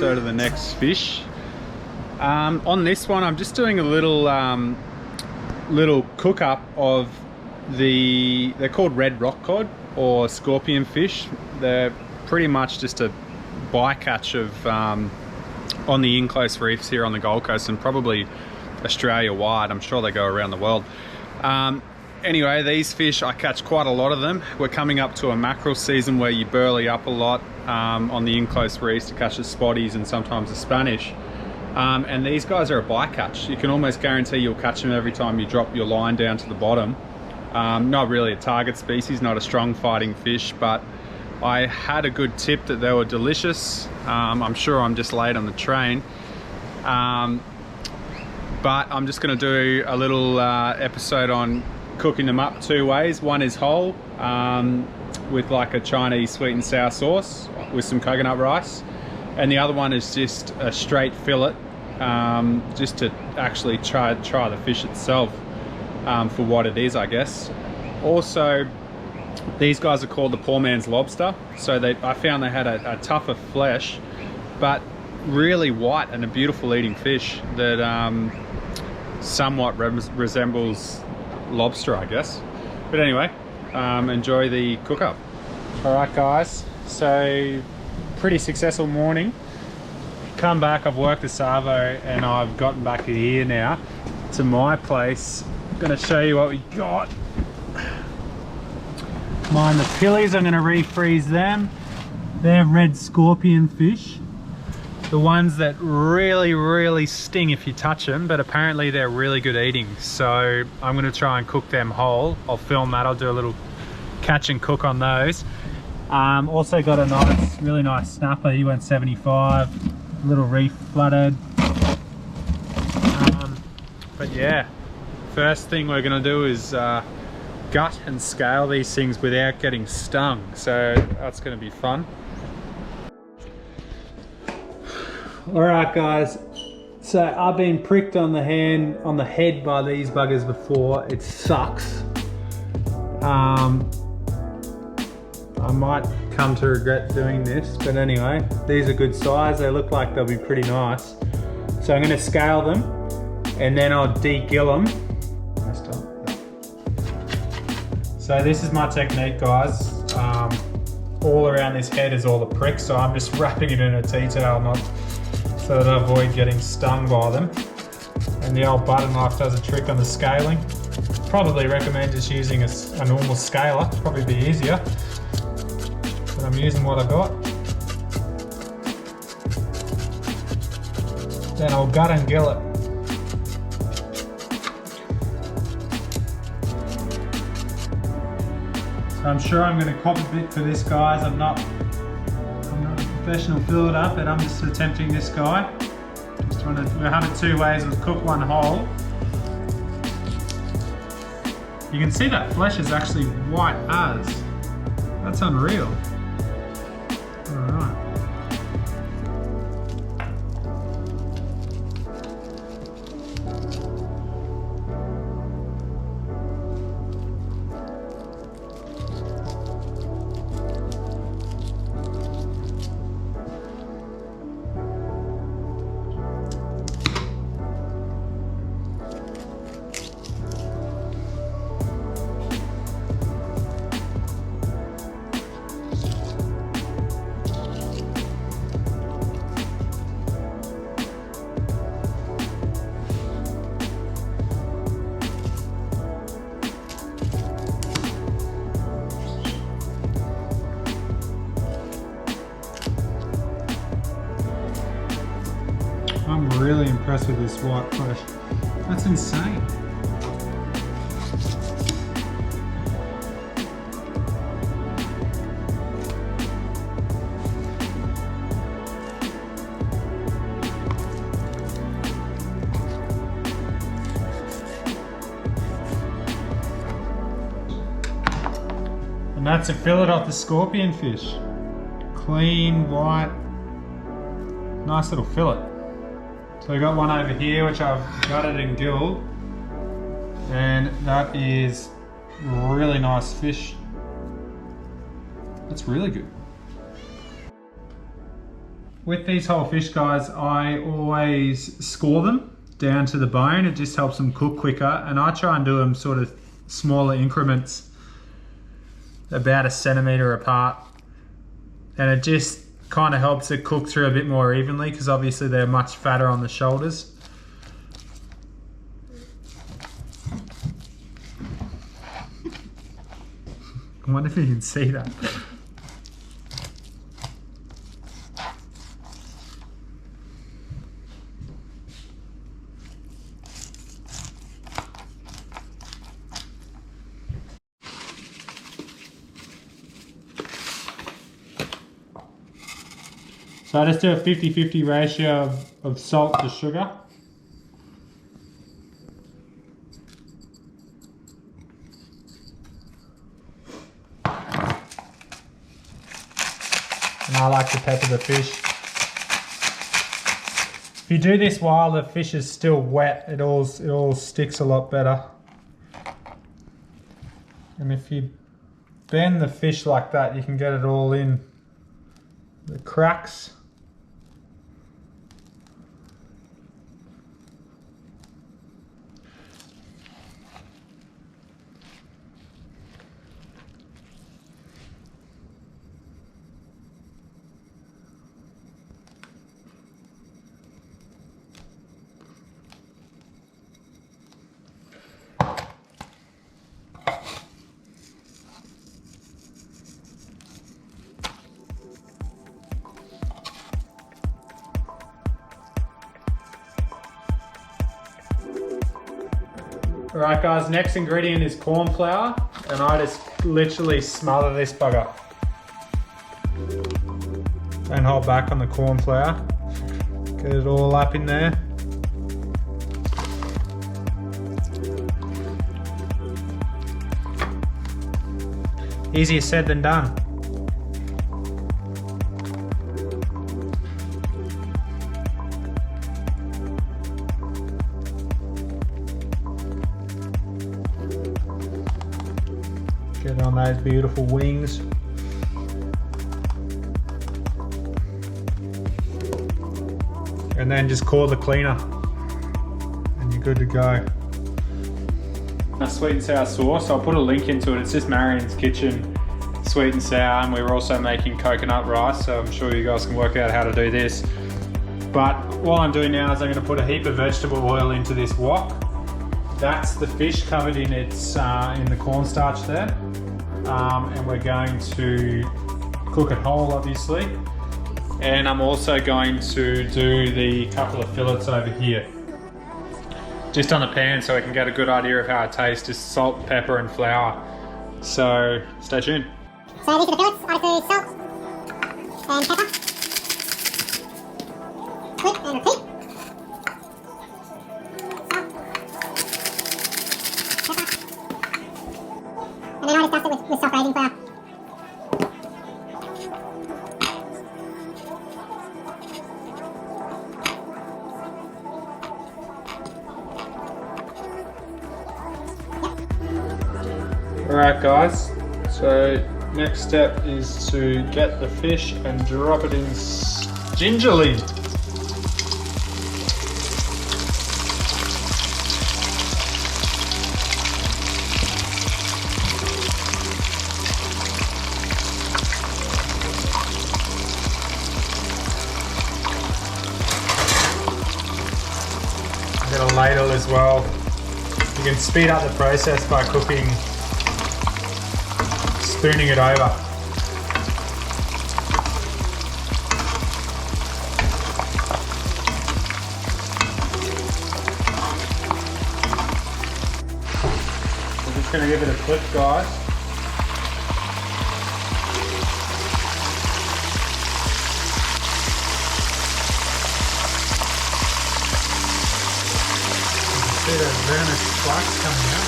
so to the next fish. On this one, I'm just doing a little cook up of they're called red rock cod or scorpion fish. They're pretty much just a bycatch of on the in-close reefs here on the Gold Coast and probably Australia wide. I'm sure they go around the world. Anyway, these fish, I catch quite a lot of them. We're coming up to a mackerel season where you burley up a lot on the in-close reefs to catch the spotties and sometimes the Spanish. And these guys are a bycatch. You can almost guarantee you'll catch them every time you drop your line down to the bottom. Not really a target species, not a strong fighting fish, but I had a good tip that they were delicious. I'm sure I'm just late on the train. But I'm just going to do a little episode on cooking them up two ways. One is whole with like a Chinese sweet and sour sauce with some coconut rice, and the other one is just a straight fillet, just to actually try the fish itself for what it is, I guess. Also, these guys are called the poor man's lobster, so I found they had a tougher flesh but really white and a beautiful eating fish that somewhat resembles lobster, I guess. But anyway, enjoy the cook up. Alright guys, so pretty successful morning. Come back, I've worked the Savo and I've gotten back here now to my place. I'm going to show you what we got. Mind the pillies, I'm going to refreeze them. They're red scorpion fish. The ones that really sting if you touch them, but apparently they're really good eating. So I'm going to try and cook them whole. I'll film that, I'll do a little catch and cook on those. Also got a really nice snapper. He went 75, little reef flathead. But yeah, first thing we're going to do is gut and scale these things without getting stung. So that's going to be fun. Alright guys, so I've been pricked on the head by these buggers before. It sucks. I might come to regret doing this, but anyway, these are good size. They look like they'll be pretty nice. So I'm going to scale them and then I'll de-gill them. So this is my technique, guys. All around this head is all the pricks, so I'm just wrapping it in a tea towel so that I avoid getting stung by them. And the old butter knife does a trick on the scaling. Probably recommend just using a normal scaler, probably be easier. But I'm using what I got. Then I'll gut and gill it. So I'm sure I'm going to cop a bit for this, guys. I'm not a professional filleter, but I'm just attempting this guy. We'll have it two ways. We'll cook one whole. You can see that flesh is actually white as. That's unreal. Alright. I'm really impressed with this white flesh. That's insane. And that's a fillet off the scorpion fish. Clean, white, nice little fillet. So we got one over here which I've gutted and gilled, and that is really nice fish. That's really good. With these whole fish, guys, I always score them down to the bone. It just helps them cook quicker, and I try and do them sort of smaller increments, about 1 centimetre apart, and it just kind of helps it cook through a bit more evenly because obviously they're much fatter on the shoulders. I wonder if you can see that. So I just do a 50-50 ratio of salt to sugar. And I like to pepper the fish. If you do this while the fish is still wet, it all sticks a lot better. And if you bend the fish like that, you can get it all in the cracks. Alright guys, next ingredient is corn flour, and I just literally smother this bugger. Don't hold back on the corn flour. Get it all up in there. Easier said than done. Get on those beautiful wings. And then just call the cleaner and you're good to go. A sweet and sour sauce, I'll put a link into it. It's just Marion's Kitchen, sweet and sour, and we were also making coconut rice, so I'm sure you guys can work out how to do this. But what I'm doing now is I'm going to put a heap of vegetable oil into this wok. That's the fish covered in its in the cornstarch there, and we're going to cook it whole, obviously. And I'm also going to do the couple of fillets over here, just on the pan, so I can get a good idea of how it tastes. Just salt, pepper, and flour. So stay tuned. So these are the fillets. I do salt and pepper. Click and repeat. And then I just dust it with soft baking flour. Alright guys, so next step is to get the fish and drop it in gingerly. Get a ladle as well. You can speed up the process by cooking, spooning it over. We're just going to give it a flip, guys. See those venomous sparks coming out.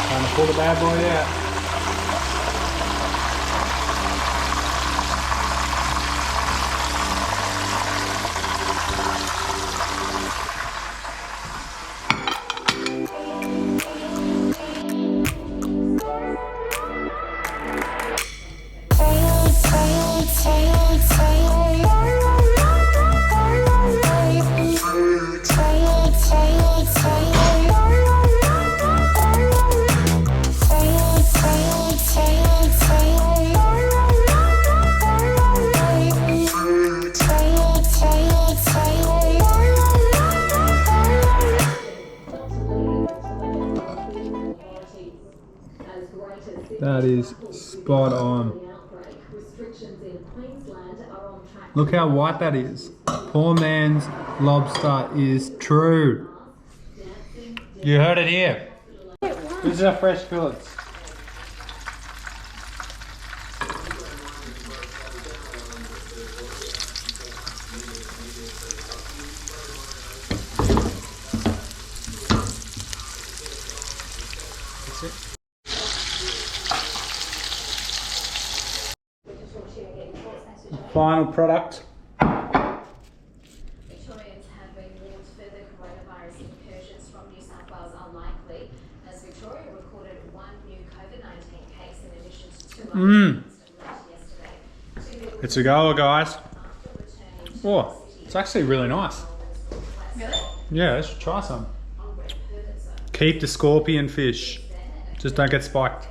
Time to pull the bad boy out. That is spot on. Look how white that is. Poor man's lobster is true. You heard it here. This is our fresh fillets. That's it. Final product. Victorians have been warned further coronavirus incursions from New South Wales are likely, as Victoria recorded one new COVID-19 case in addition to two others yesterday. It's a goer, guys. Oh, it's actually really nice. Really? Yeah, let's try some. Keep the scorpion fish. Just don't get spiked.